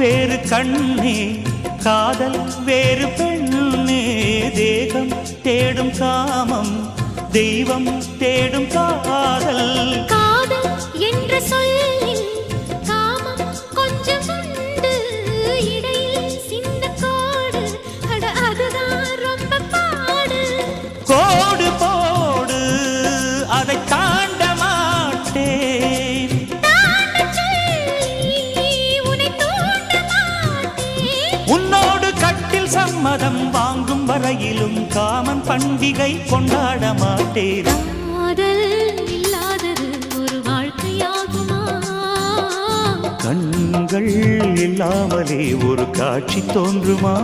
வேறு கண்ணே, காதல் வேறு பெண்ணே. தேகம் தேடும் காமம், தெய்வம் தேடும் காதல். காதல் என்ற சொல்லில் காமம் கொஞ்சம் உண்டு, இடையில் சின்ன கோடு, அட அதுதான் ரொம்ப பாடு. கோடு போடு, அதை தாண்ட மாட்டேன். தாண்டச் சொல்லி உன்னை தூண்ட மாட்டேன். உன்னோடு கட்டில் சம்மதம் வாங்கும் வரையிலும் காமன் பண்டிகை கொண்டாட மாட்டேன். காதல் இல்லாதது ஒரு வாழ்க்கையாகுமா? கண்கள் இல்லாமலே ஒரு காட்சி தோன்றுமா?